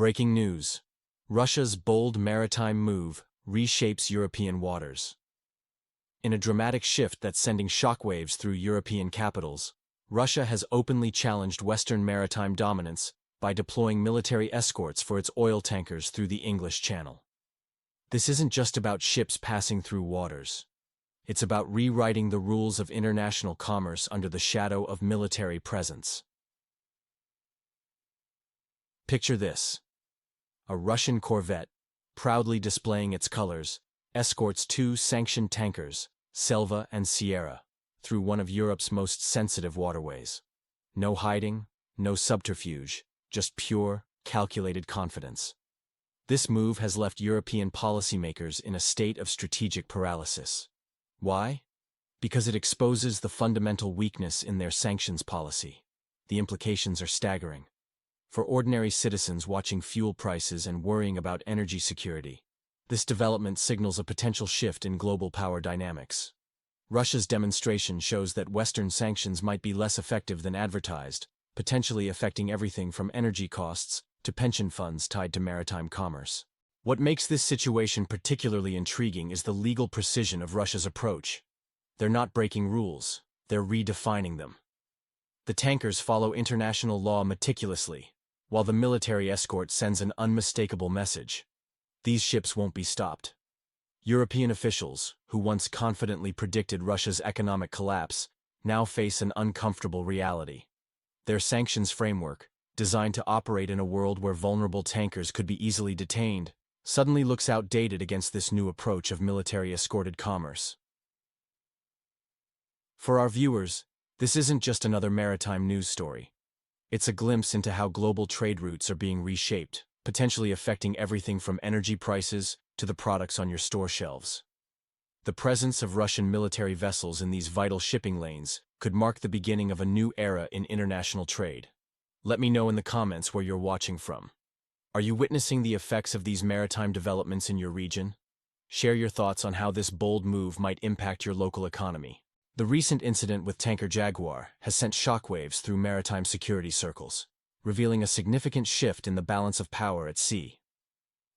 Breaking news. Russia's bold maritime move reshapes European waters. In a dramatic shift that's sending shockwaves through European capitals, Russia has openly challenged Western maritime dominance by deploying military escorts for its oil tankers through the English Channel. This isn't just about ships passing through waters. It's about rewriting the rules of international commerce under the shadow of military presence. Picture this. A Russian corvette, proudly displaying its colors, escorts two sanctioned tankers, Selva and Sierra, through one of Europe's most sensitive waterways. No hiding, no subterfuge, just pure, calculated confidence. This move has left European policymakers in a state of strategic paralysis. Why? Because it exposes the fundamental weakness in their sanctions policy. The implications are staggering. For ordinary citizens watching fuel prices and worrying about energy security, this development signals a potential shift in global power dynamics. Russia's demonstration shows that Western sanctions might be less effective than advertised, potentially affecting everything from energy costs to pension funds tied to maritime commerce. What makes this situation particularly intriguing is the legal precision of Russia's approach. They're not breaking rules, they're redefining them. The tankers follow international law meticulously, while the military escort sends an unmistakable message. These ships won't be stopped. European officials, who once confidently predicted Russia's economic collapse, now face an uncomfortable reality. Their sanctions framework, designed to operate in a world where vulnerable tankers could be easily detained, suddenly looks outdated against this new approach of military-escorted commerce. For our viewers, this isn't just another maritime news story. It's a glimpse into how global trade routes are being reshaped, potentially affecting everything from energy prices to the products on your store shelves. The presence of Russian military vessels in these vital shipping lanes could mark the beginning of a new era in international trade. Let me know in the comments where you're watching from. Are you witnessing the effects of these maritime developments in your region? Share your thoughts on how this bold move might impact your local economy. The recent incident with tanker Jaguar has sent shockwaves through maritime security circles, revealing a significant shift in the balance of power at sea.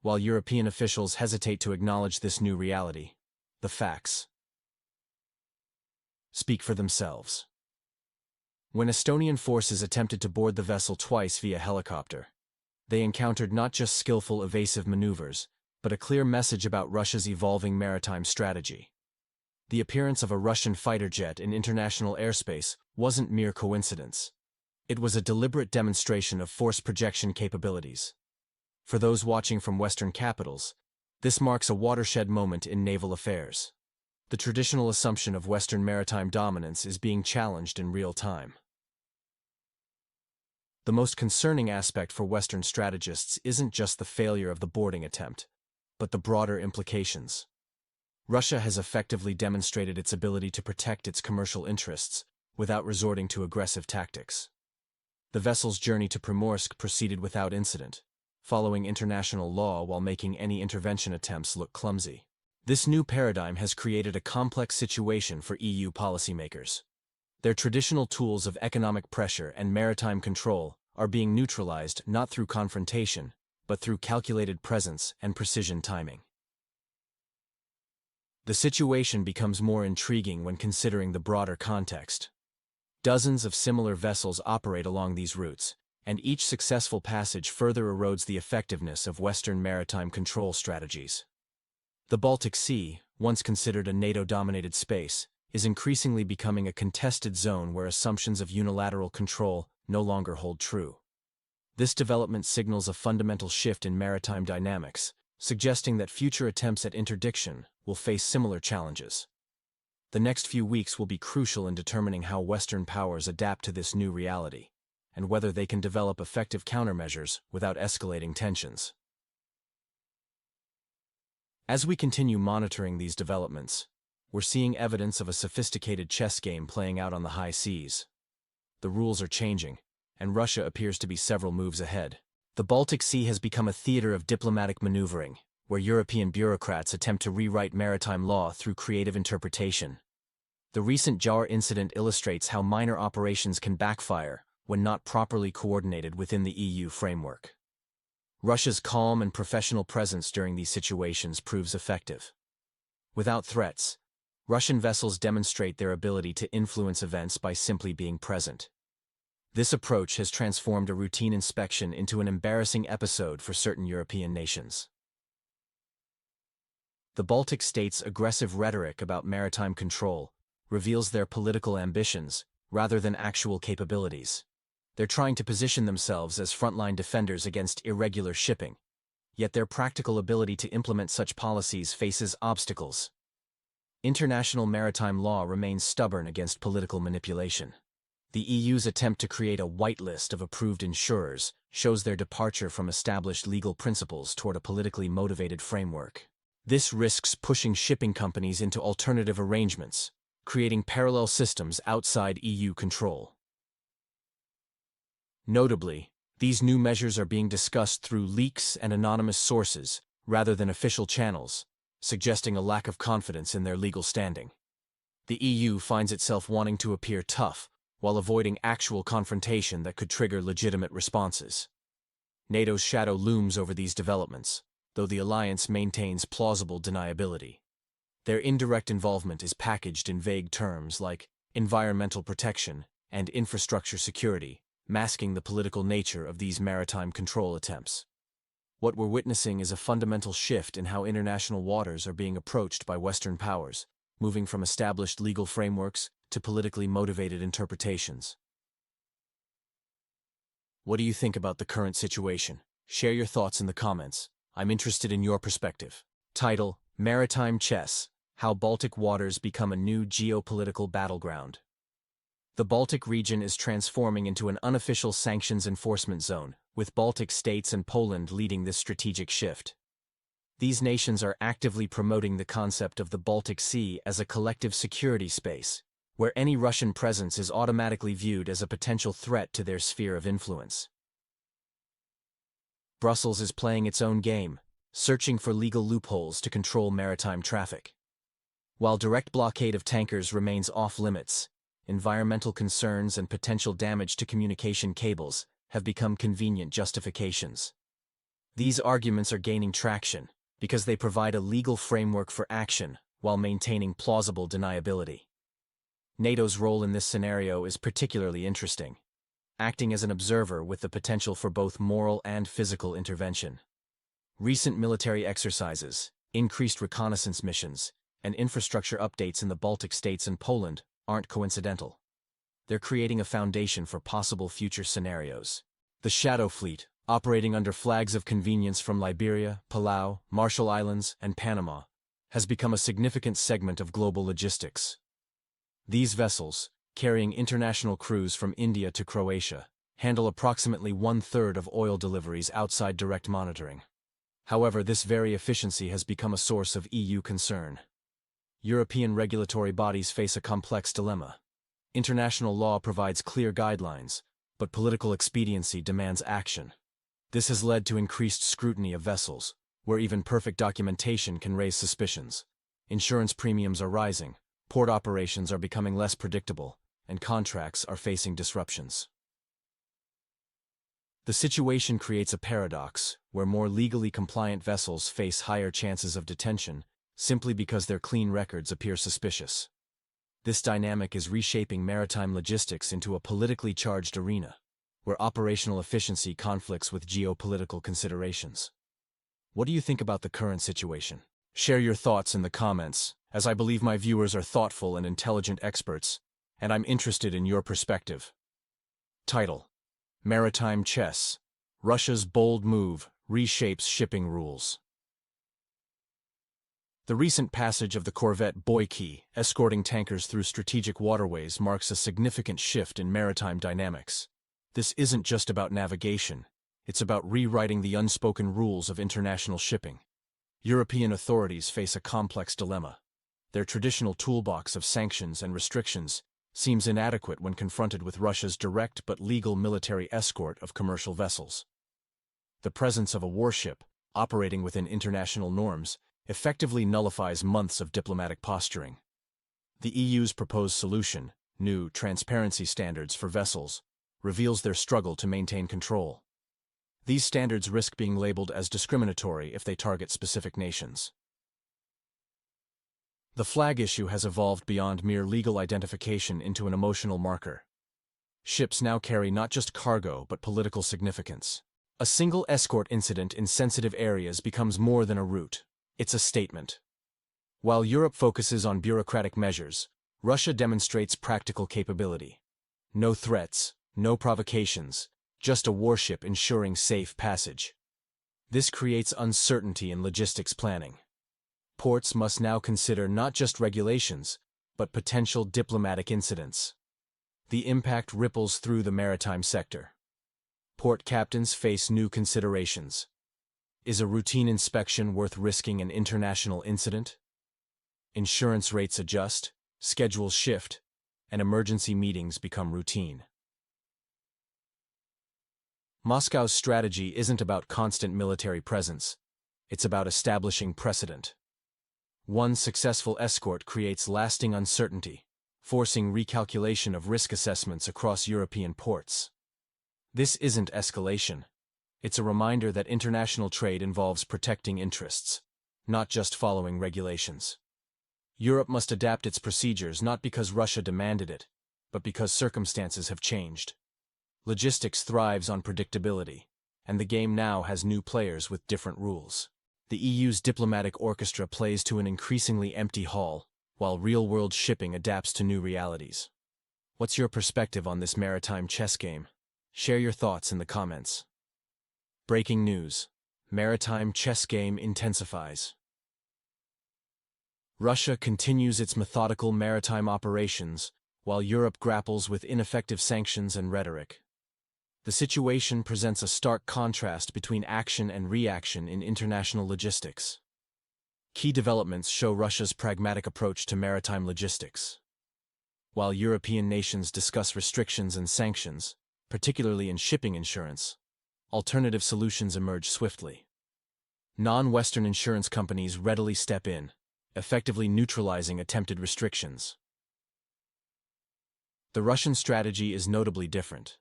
While European officials hesitate to acknowledge this new reality, the facts speak for themselves. When Estonian forces attempted to board the vessel twice via helicopter, they encountered not just skillful evasive maneuvers, but a clear message about Russia's evolving maritime strategy. The appearance of a Russian fighter jet in international airspace wasn't mere coincidence. It was a deliberate demonstration of force projection capabilities. For those watching from Western capitals, this marks a watershed moment in naval affairs. The traditional assumption of Western maritime dominance is being challenged in real time. The most concerning aspect for Western strategists isn't just the failure of the boarding attempt, but the broader implications. Russia has effectively demonstrated its ability to protect its commercial interests without resorting to aggressive tactics. The vessel's journey to Primorsk proceeded without incident, following international law while making any intervention attempts look clumsy. This new paradigm has created a complex situation for EU policymakers. Their traditional tools of economic pressure and maritime control are being neutralized not through confrontation, but through calculated presence and precision timing. The situation becomes more intriguing when considering the broader context. Dozens of similar vessels operate along these routes, and each successful passage further erodes the effectiveness of Western maritime control strategies. The Baltic Sea, once considered a NATO-dominated space, is increasingly becoming a contested zone where assumptions of unilateral control no longer hold true. This development signals a fundamental shift in maritime dynamics, suggesting that future attempts at interdiction will face similar challenges. The next few weeks will be crucial in determining how Western powers adapt to this new reality, and whether they can develop effective countermeasures without escalating tensions. As we continue monitoring these developments, we're seeing evidence of a sophisticated chess game playing out on the high seas. The rules are changing, and Russia appears to be several moves ahead. The Baltic Sea has become a theater of diplomatic maneuvering, where European bureaucrats attempt to rewrite maritime law through creative interpretation. The recent Jar incident illustrates how minor operations can backfire when not properly coordinated within the EU framework. Russia's calm and professional presence during these situations proves effective. Without threats, Russian vessels demonstrate their ability to influence events by simply being present. This approach has transformed a routine inspection into an embarrassing episode for certain European nations. The Baltic states' aggressive rhetoric about maritime control reveals their political ambitions rather than actual capabilities. They're trying to position themselves as frontline defenders against irregular shipping, yet their practical ability to implement such policies faces obstacles. International maritime law remains stubborn against political manipulation. The EU's attempt to create a whitelist of approved insurers shows their departure from established legal principles toward a politically motivated framework. This risks pushing shipping companies into alternative arrangements, creating parallel systems outside EU control. Notably, these new measures are being discussed through leaks and anonymous sources rather than official channels, suggesting a lack of confidence in their legal standing. The EU finds itself wanting to appear tough while avoiding actual confrontation that could trigger legitimate responses. NATO's shadow looms over these developments, though the alliance maintains plausible deniability. Their indirect involvement is packaged in vague terms like environmental protection and infrastructure security, masking the political nature of these maritime control attempts. What we're witnessing is a fundamental shift in how international waters are being approached by Western powers, moving from established legal frameworks to politically motivated interpretations. What do you think about the current situation? Share your thoughts in the comments. I'm interested in your perspective. Title: Maritime Chess: How Baltic Waters Become a New Geopolitical Battleground. The Baltic region is transforming into an unofficial sanctions enforcement zone, with Baltic states and Poland leading this strategic shift. These nations are actively promoting the concept of the Baltic Sea as a collective security space, where any Russian presence is automatically viewed as a potential threat to their sphere of influence. Brussels is playing its own game, searching for legal loopholes to control maritime traffic. While direct blockade of tankers remains off-limits, environmental concerns and potential damage to communication cables have become convenient justifications. These arguments are gaining traction because they provide a legal framework for action while maintaining plausible deniability. NATO's role in this scenario is particularly interesting, acting as an observer with the potential for both moral and physical intervention. Recent military exercises, increased reconnaissance missions, and infrastructure updates in the Baltic states and Poland aren't coincidental. They're creating a foundation for possible future scenarios. The Shadow Fleet, operating under flags of convenience from Liberia, Palau, Marshall Islands, and Panama, has become a significant segment of global logistics. These vessels, carrying international crews from India to Croatia, handle approximately 1/3 of oil deliveries outside direct monitoring. However, this very efficiency has become a source of EU concern. European regulatory bodies face a complex dilemma. International law provides clear guidelines, but political expediency demands action. This has led to increased scrutiny of vessels, where even perfect documentation can raise suspicions. Insurance premiums are rising, port operations are becoming less predictable, and contracts are facing disruptions. The situation creates a paradox, where more legally compliant vessels face higher chances of detention, simply because their clean records appear suspicious. This dynamic is reshaping maritime logistics into a politically charged arena, where operational efficiency conflicts with geopolitical considerations. What do you think about the current situation? Share your thoughts in the comments, as I believe my viewers are thoughtful and intelligent experts, and I'm interested in your perspective. Title: Maritime Chess: Russia's Bold Move Reshapes Shipping Rules. The recent passage of the corvette Boyki, escorting tankers through strategic waterways, marks a significant shift in maritime dynamics. This isn't just about navigation, it's about rewriting the unspoken rules of international shipping. European authorities face a complex dilemma. Their traditional toolbox of sanctions and restrictions seems inadequate when confronted with Russia's direct but legal military escort of commercial vessels. The presence of a warship, operating within international norms, effectively nullifies months of diplomatic posturing. The EU's proposed solution, new transparency standards for vessels, reveals their struggle to maintain control. These standards risk being labeled as discriminatory if they target specific nations. The flag issue has evolved beyond mere legal identification into an emotional marker. Ships now carry not just cargo but political significance. A single escort incident in sensitive areas becomes more than a route. It's a statement. While Europe focuses on bureaucratic measures, Russia demonstrates practical capability. No threats, no provocations, just a warship ensuring safe passage. This creates uncertainty in logistics planning. Ports must now consider not just regulations, but potential diplomatic incidents. The impact ripples through the maritime sector. Port captains face new considerations. Is a routine inspection worth risking an international incident? Insurance rates adjust, schedules shift, and emergency meetings become routine. Moscow's strategy isn't about constant military presence, it's about establishing precedent. One successful escort creates lasting uncertainty, forcing recalculation of risk assessments across European ports. This isn't escalation. It's a reminder that international trade involves protecting interests, not just following regulations. Europe must adapt its procedures not because Russia demanded it, but because circumstances have changed. Logistics thrives on predictability, and the game now has new players with different rules. The EU's diplomatic orchestra plays to an increasingly empty hall, while real-world shipping adapts to new realities. What's your perspective on this maritime chess game? Share your thoughts in the comments. Breaking news: maritime chess game intensifies. Russia continues its methodical maritime operations, while Europe grapples with ineffective sanctions and rhetoric. The situation presents a stark contrast between action and reaction in international logistics. Key developments show Russia's pragmatic approach to maritime logistics. While European nations discuss restrictions and sanctions, particularly in shipping insurance, alternative solutions emerge swiftly. Non-Western insurance companies readily step in, effectively neutralizing attempted restrictions. The Russian strategy is notably different.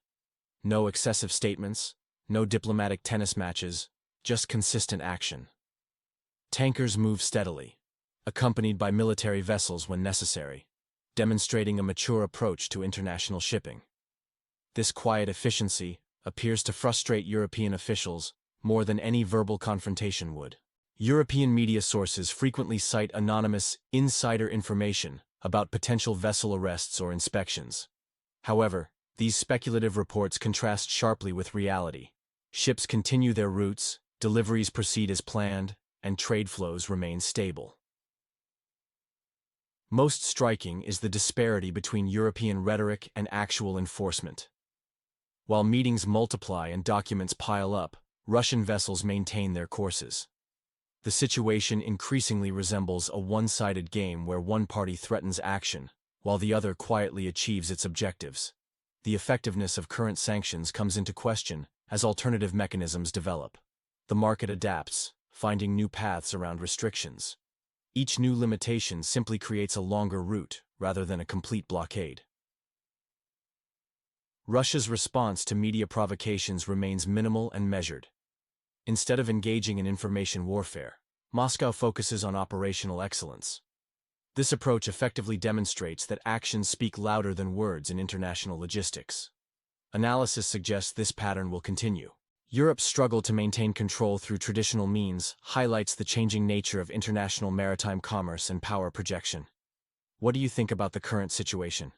No excessive statements, no diplomatic tennis matches, just consistent action. Tankers move steadily, accompanied by military vessels when necessary, demonstrating a mature approach to international shipping. This quiet efficiency appears to frustrate European officials more than any verbal confrontation would. European media sources frequently cite anonymous, insider information about potential vessel arrests or inspections. However, these speculative reports contrast sharply with reality. Ships continue their routes, deliveries proceed as planned, and trade flows remain stable. Most striking is the disparity between European rhetoric and actual enforcement. While meetings multiply and documents pile up, Russian vessels maintain their courses. The situation increasingly resembles a one-sided game where one party threatens action, while the other quietly achieves its objectives. The effectiveness of current sanctions comes into question as alternative mechanisms develop. The market adapts, finding new paths around restrictions. Each new limitation simply creates a longer route rather than a complete blockade. Russia's response to media provocations remains minimal and measured. Instead of engaging in information warfare, Moscow focuses on operational excellence. This approach effectively demonstrates that actions speak louder than words in international logistics. Analysis suggests this pattern will continue. Europe's struggle to maintain control through traditional means highlights the changing nature of international maritime commerce and power projection. What do you think about the current situation?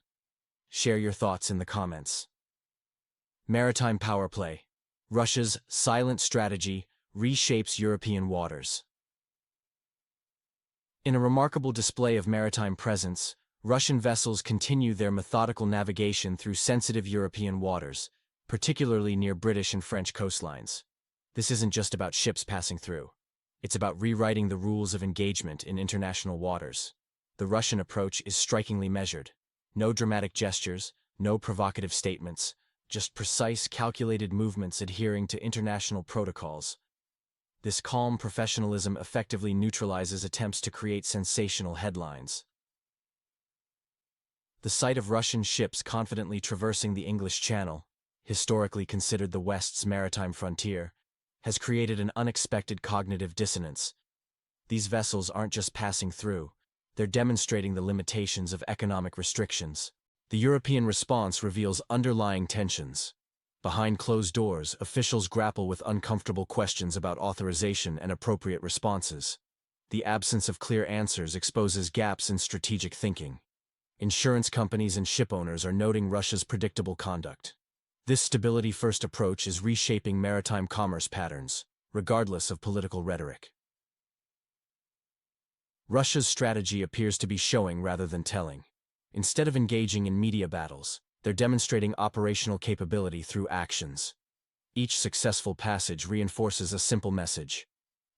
Share your thoughts in the comments. Maritime power play: Russia's silent strategy reshapes European waters. In a remarkable display of maritime presence, Russian vessels continue their methodical navigation through sensitive European waters, particularly near British and French coastlines. This isn't just about ships passing through. It's about rewriting the rules of engagement in international waters. The Russian approach is strikingly measured. No dramatic gestures, no provocative statements, just precise, calculated movements adhering to international protocols. This calm professionalism effectively neutralizes attempts to create sensational headlines. The sight of Russian ships confidently traversing the English Channel, historically considered the West's maritime frontier, has created an unexpected cognitive dissonance. These vessels aren't just passing through, they're demonstrating the limitations of economic restrictions. The European response reveals underlying tensions. Behind closed doors, officials grapple with uncomfortable questions about authorization and appropriate responses. The absence of clear answers exposes gaps in strategic thinking. Insurance companies and shipowners are noting Russia's predictable conduct. This stability-first approach is reshaping maritime commerce patterns, regardless of political rhetoric. Russia's strategy appears to be showing rather than telling. Instead of engaging in media battles, they're demonstrating operational capability through actions. Each successful passage reinforces a simple message: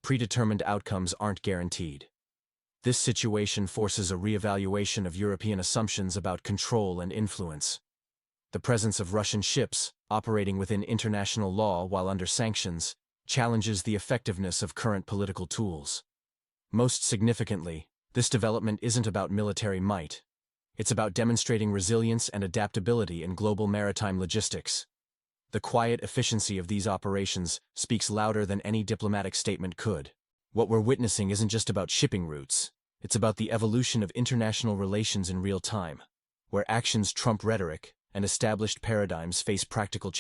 predetermined outcomes aren't guaranteed. This situation forces a reevaluation of European assumptions about control and influence. The presence of Russian ships, operating within international law while under sanctions, challenges the effectiveness of current political tools. Most significantly, this development isn't about military might. It's about demonstrating resilience and adaptability in global maritime logistics. The quiet efficiency of these operations speaks louder than any diplomatic statement could. What we're witnessing isn't just about shipping routes, it's about the evolution of international relations in real time, where actions trump rhetoric and established paradigms face practical challenges.